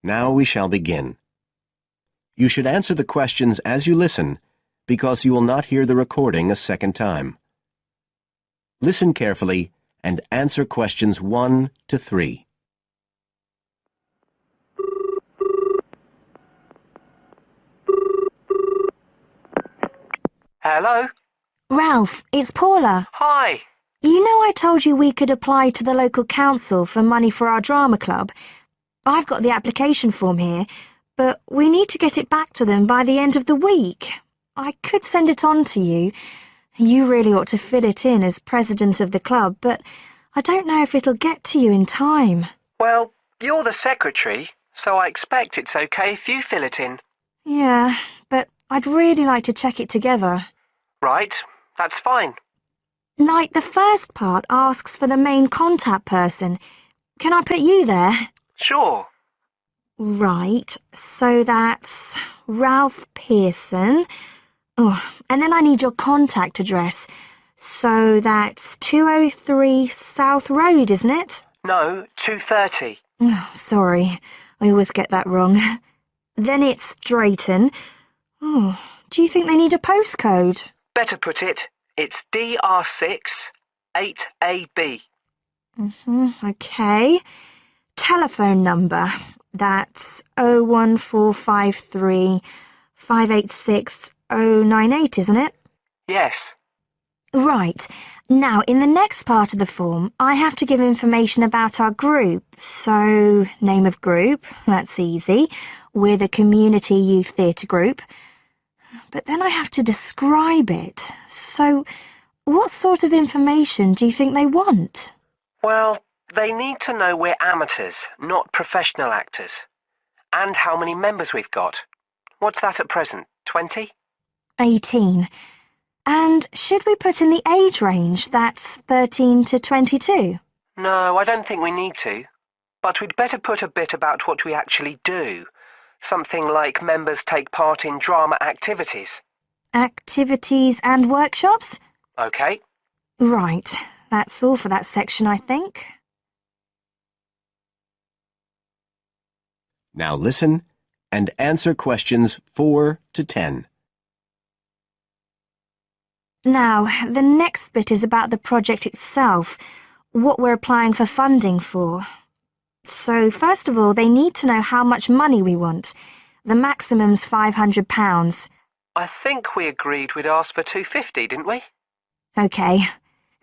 Now we shall begin. You should answer the questions as you listen, because you will not hear the recording a second time. Listen carefully and answer questions 1 to 3. Hello? Ralph, it's Paula. Hi. You know I told you we could apply to the local council for money for our drama club? I've got the application form here, but we need to get it back to them by the end of the week. I could send it on to you. You really ought to fill it in as president of the club, but I don't know if it'll get to you in time. Well, you're the secretary, so I expect it's okay if you fill it in. Yeah, but I'd really like to check it together. Right, that's fine. Like, the first part asks for the main contact person. Can I put you there? Sure. Right, so that's Ralph Pearson. Oh, and then I need your contact address. So that's 203 South Road, isn't it? No, 2:30. Oh, sorry, I always get that wrong. Then it's Drayton. Oh, do you think they need a postcode? Better put it, it's DR6 8AB. Okay. Telephone number. That's 01453 586 098, isn't it? Yes. Right. Now, in the next part of the form, I have to give information about our group. So, name of group, that's easy. We're the Community Youth Theatre Group. But then I have to describe it. So, what sort of information do you think they want? Well, they need to know we're amateurs, not professional actors. And how many members we've got. What's that at present, 20? 18. And should we put in the age range, that's 13 to 22? No, I don't think we need to. But we'd better put a bit about what we actually do. Something like members take part in drama activities. Activities and workshops? OK. Right. That's all for that section, I think. Now listen and answer questions 4 to 10. Now, the next bit is about the project itself, what we're applying for funding for. So, first of all, they need to know how much money we want. The maximum's £500. I think we agreed we'd ask for 250, didn't we? OK.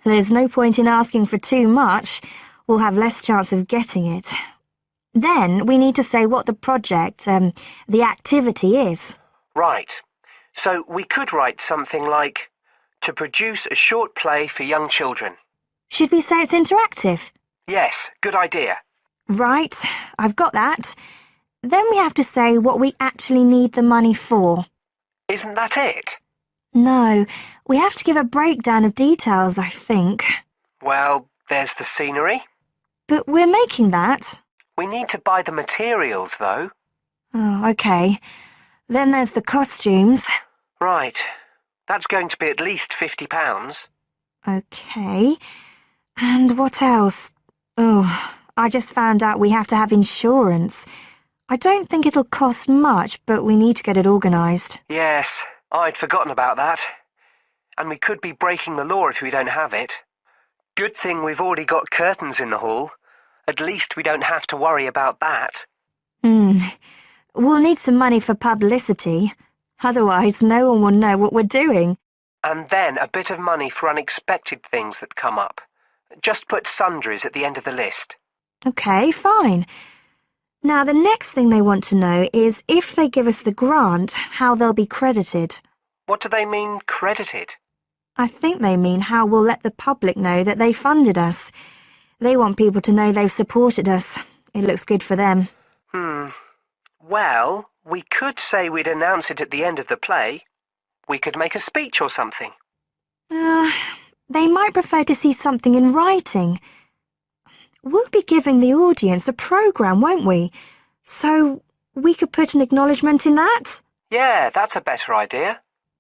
There's no point in asking for too much. We'll have less chance of getting it. Then we need to say what the project, the activity is. Right. So we could write something like, to produce a short play for young children. Should we say it's interactive? Yes, good idea. Right, I've got that. Then we have to say what we actually need the money for. Isn't that it? No, we have to give a breakdown of details, I think. Well, there's the scenery. But we're making that. We need to buy the materials, though. Oh, OK. Then there's the costumes. Right. That's going to be at least £50. OK. And what else? Oh, I just found out we have to have insurance. I don't think it'll cost much, but we need to get it organised. Yes, I'd forgotten about that. And we could be breaking the law if we don't have it. Good thing we've already got curtains in the hall. At least we don't have to worry about that. We'll need some money for publicity. Otherwise, no one will know what we're doing. And then a bit of money for unexpected things that come up. Just put sundries at the end of the list. OK, fine. Now, the next thing they want to know is if they give us the grant, how they'll be credited. What do they mean, credited? I think they mean how we'll let the public know that they funded us. They want people to know they've supported us. It looks good for them. Well, we could say we'd announce it at the end of the play. We could make a speech or something. They might prefer to see something in writing. We'll be giving the audience a programme, won't we? So we could put an acknowledgement in that? Yeah, that's a better idea.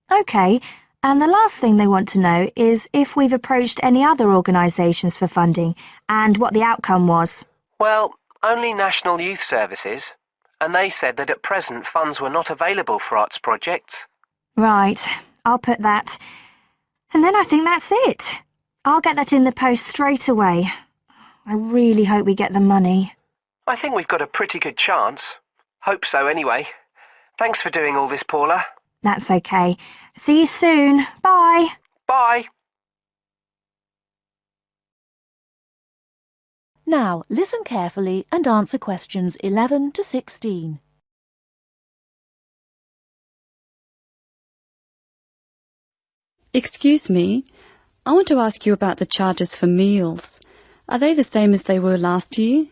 OK, and the last thing they want to know is if we've approached any other organisations for funding and what the outcome was. Well, only National Youth Services. and they said that at present funds were not available for arts projects. Right, I'll put that. And then I think that's it. I'll get that in the post straight away. I really hope we get the money. I think we've got a pretty good chance. Hope so anyway. Thanks for doing all this, Paula. That's okay. See you soon. Bye. Bye. Now, listen carefully and answer questions 11 to 16. Excuse me, I want to ask you about the charges for meals. Are they the same as they were last year?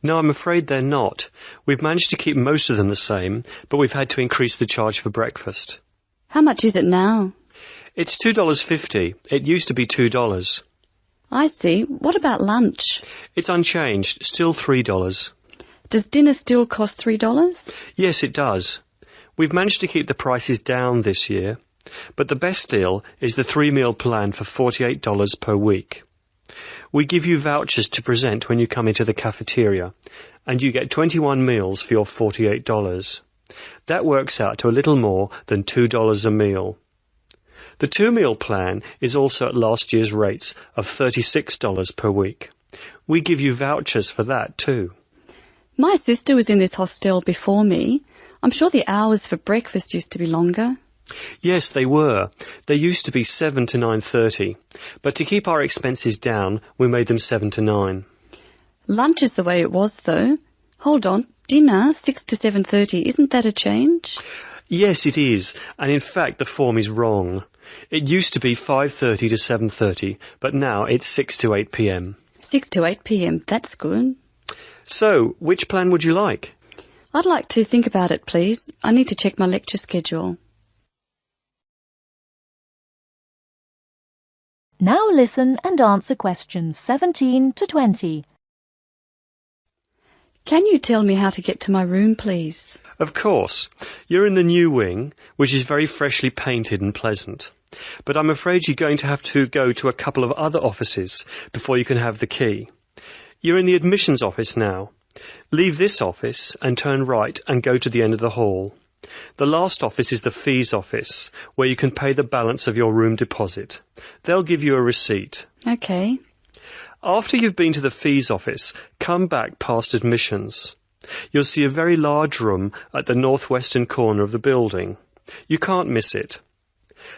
No, I'm afraid they're not. We've managed to keep most of them the same, but we've had to increase the charge for breakfast. How much is it now? It's $2.50. It used to be $2. I see. What about lunch? It's unchanged, still $3. Does dinner still cost $3? Yes, it does. We've managed to keep the prices down this year, but the best deal is the 3-meal plan for $48 per week. We give you vouchers to present when you come into the cafeteria, and you get 21 meals for your $48. That works out to a little more than $2 a meal. The 2-meal plan is also at last year's rates of $36 per week. We give you vouchers for that too. My sister was in this hostel before me. I'm sure the hours for breakfast used to be longer. Yes, they were. They used to be 7 to 9:30, but to keep our expenses down, we made them 7 to 9. Lunch is the way it was, though. Hold on, dinner, 6 to 7:30, isn't that a change? Yes, it is, and in fact the form is wrong. It used to be 5:30 to 7:30, but now it's 6 to 8 p.m. 6 to 8 p.m, that's good. So, which plan would you like? I'd like to think about it, please. I need to check my lecture schedule. Now listen and answer questions 17 to 20. Can you tell me how to get to my room, please? Of course. You're in the new wing, which is very freshly painted and pleasant. But I'm afraid you're going to have to go to a couple of other offices before you can have the key. You're in the admissions office now. Leave this office and turn right and go to the end of the hall. The last office is the fees office, where you can pay the balance of your room deposit. They'll give you a receipt. Okay. After you've been to the fees office, come back past admissions. You'll see a very large room at the northwestern corner of the building. You can't miss it.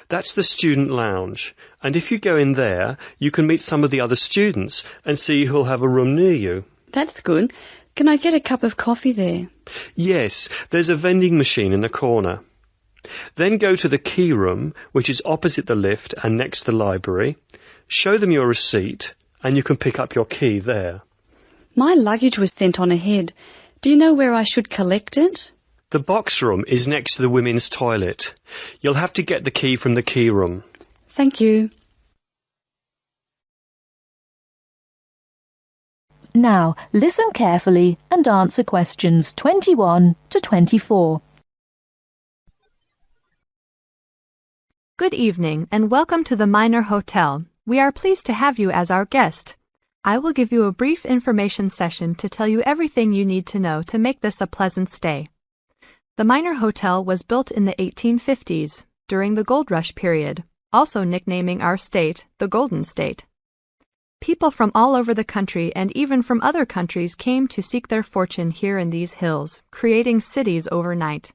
That's the student lounge, and if you go in there, you can meet some of the other students and see who'll have a room near you. That's good. Can I get a cup of coffee there? Yes, there's a vending machine in the corner. Then go to the key room, which is opposite the lift and next to the library. Show them your receipt, and you can pick up your key there. My luggage was sent on ahead. Do you know where I should collect it? The box room is next to the women's toilet. You'll have to get the key from the key room. Thank you. Now, listen carefully and answer questions 21 to 24. Good evening and welcome to the Minor Hotel. We are pleased to have you as our guest. I will give you a brief information session to tell you everything you need to know to make this a pleasant stay. The Minor Hotel was built in the 1850s, during the Gold Rush period, also nicknaming our state the Golden State. People from all over the country and even from other countries came to seek their fortune here in these hills, creating cities overnight.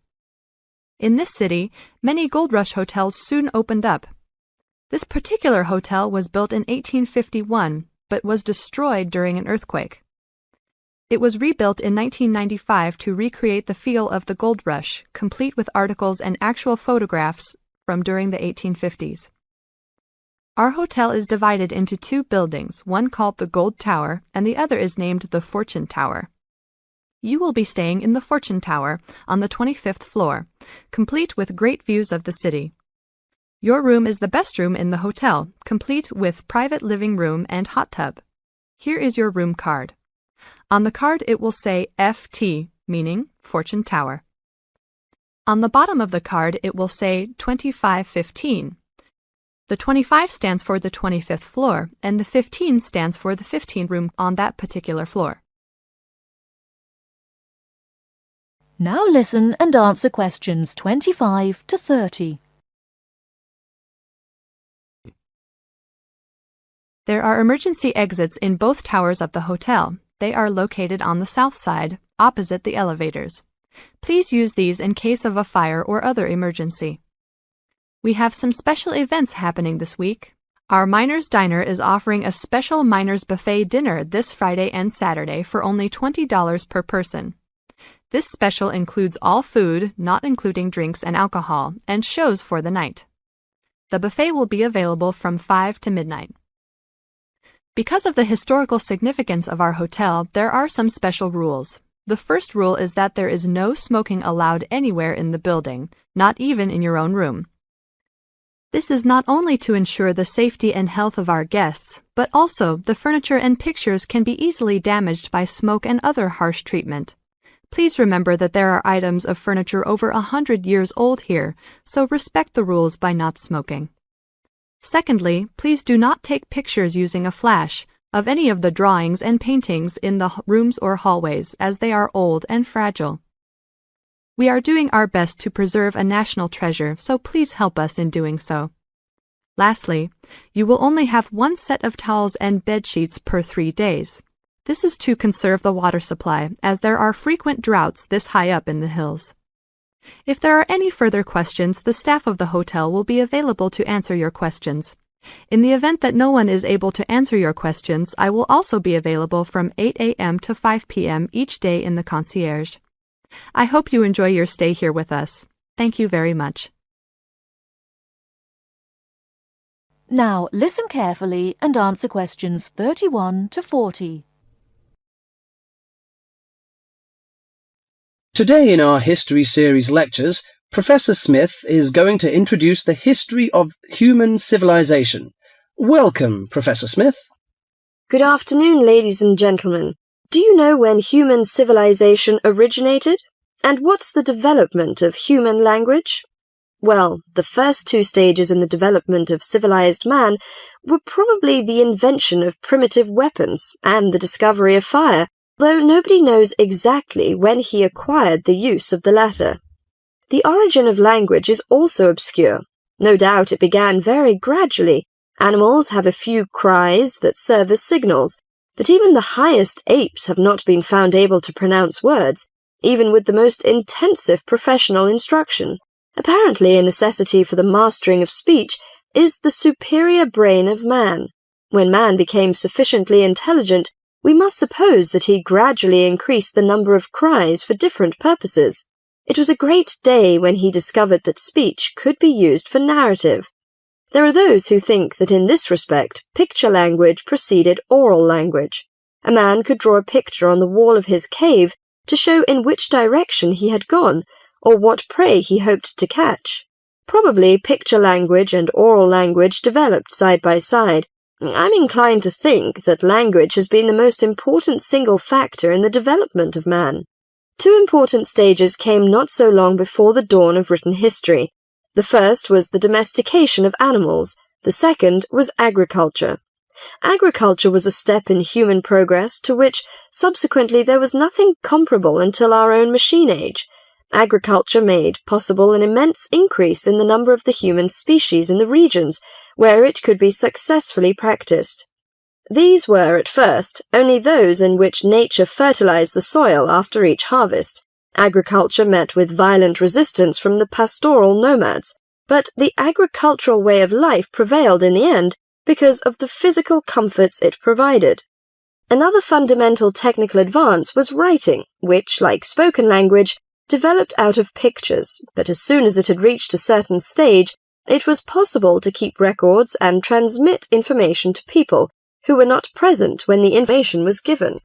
In this city, many Gold Rush hotels soon opened up. This particular hotel was built in 1851, but was destroyed during an earthquake. It was rebuilt in 1995 to recreate the feel of the Gold Rush, complete with articles and actual photographs from during the 1850s. Our hotel is divided into 2 buildings, one called the Gold Tower and the other is named the Fortune Tower. You will be staying in the Fortune Tower on the 25th floor, complete with great views of the city. Your room is the best room in the hotel, complete with private living room and hot tub. Here is your room card. On the card it will say FT, meaning Fortune Tower. On the bottom of the card it will say 2515. The 25 stands for the 25th floor, and the 15 stands for the 15th room on that particular floor. Now listen and answer questions 25 to 30. There are emergency exits in both towers of the hotel. They are located on the south side, opposite the elevators. Please use these in case of a fire or other emergency. We have some special events happening this week. Our Miners Diner is offering a special Miners Buffet dinner this Friday and Saturday for only $20 per person. This special includes all food, not including drinks and alcohol, and shows for the night. The buffet will be available from 5 to midnight. Because of the historical significance of our hotel, there are some special rules. The first rule is that there is no smoking allowed anywhere in the building, not even in your own room. This is not only to ensure the safety and health of our guests, but also the furniture and pictures can be easily damaged by smoke and other harsh treatment. Please remember that there are items of furniture over 100 years old here, so respect the rules by not smoking. Secondly, please do not take pictures using a flash of any of the drawings and paintings in the rooms or hallways, as they are old and fragile. We are doing our best to preserve a national treasure, so please help us in doing so. Lastly, you will only have one set of towels and bed sheets per 3 days. This is to conserve the water supply, as there are frequent droughts this high up in the hills. If there are any further questions, the staff of the hotel will be available to answer your questions. In the event that no one is able to answer your questions, I will also be available from 8 a.m. to 5 p.m. each day in the concierge. I hope you enjoy your stay here with us. Thank you very much. Now listen carefully and answer questions 31 to 40. Today in our History Series lectures, Professor Smith is going to introduce the history of human civilization. Welcome, Professor Smith. Good afternoon, ladies and gentlemen. Do you know when human civilization originated? And what's the development of human language? Well, the first 2 stages in the development of civilized man were probably the invention of primitive weapons and the discovery of fire, though nobody knows exactly when he acquired the use of the latter. The origin of language is also obscure. No doubt it began very gradually. Animals have a few cries that serve as signals, but even the highest apes have not been found able to pronounce words, even with the most intensive professional instruction. Apparently, a necessity for the mastering of speech is the superior brain of man. When man became sufficiently intelligent, we must suppose that he gradually increased the number of cries for different purposes. It was a great day when he discovered that speech could be used for narrative. There are those who think that in this respect, picture language preceded oral language. A man could draw a picture on the wall of his cave to show in which direction he had gone, or what prey he hoped to catch. Probably picture language and oral language developed side by side. I'm inclined to think that language has been the most important single factor in the development of man. 2 important stages came not so long before the dawn of written history. The first was the domestication of animals. The second was agriculture. Agriculture was a step in human progress to which, subsequently, there was nothing comparable until our own machine age. Agriculture made possible an immense increase in the number of the human species in the regions where it could be successfully practiced. These were, at first, only those in which nature fertilized the soil after each harvest. Agriculture met with violent resistance from the pastoral nomads, but the agricultural way of life prevailed in the end because of the physical comforts it provided. Another fundamental technical advance was writing, which, like spoken language, developed out of pictures, but as soon as it had reached a certain stage, it was possible to keep records and transmit information to people who were not present when the information was given.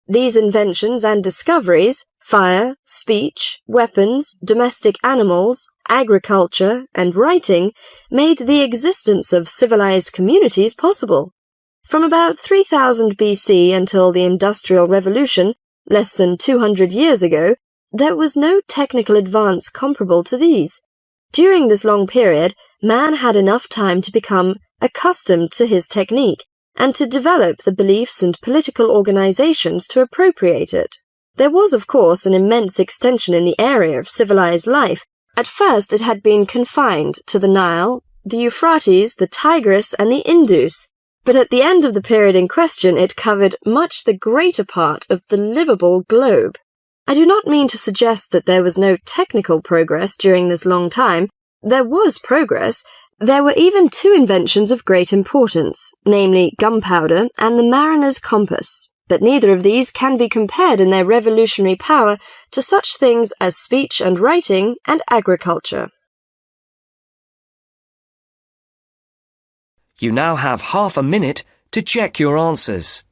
These inventions and discoveries, fire, speech, weapons, domestic animals, agriculture, and writing, made the existence of civilized communities possible. From about 3000 BC until the Industrial Revolution, less than 200 years ago, there was no technical advance comparable to these. During this long period, man had enough time to become accustomed to his technique and to develop the beliefs and political organizations to appropriate it. There was, of course, an immense extension in the area of civilized life. At first it had been confined to the Nile, the Euphrates, the Tigris, and the Indus, but at the end of the period in question it covered much the greater part of the livable globe. I do not mean to suggest that there was no technical progress during this long time. There was progress. There were even two inventions of great importance, namely gunpowder and the mariner's compass. But neither of these can be compared in their revolutionary power to such things as speech and writing and agriculture. You now have half a minute to check your answers.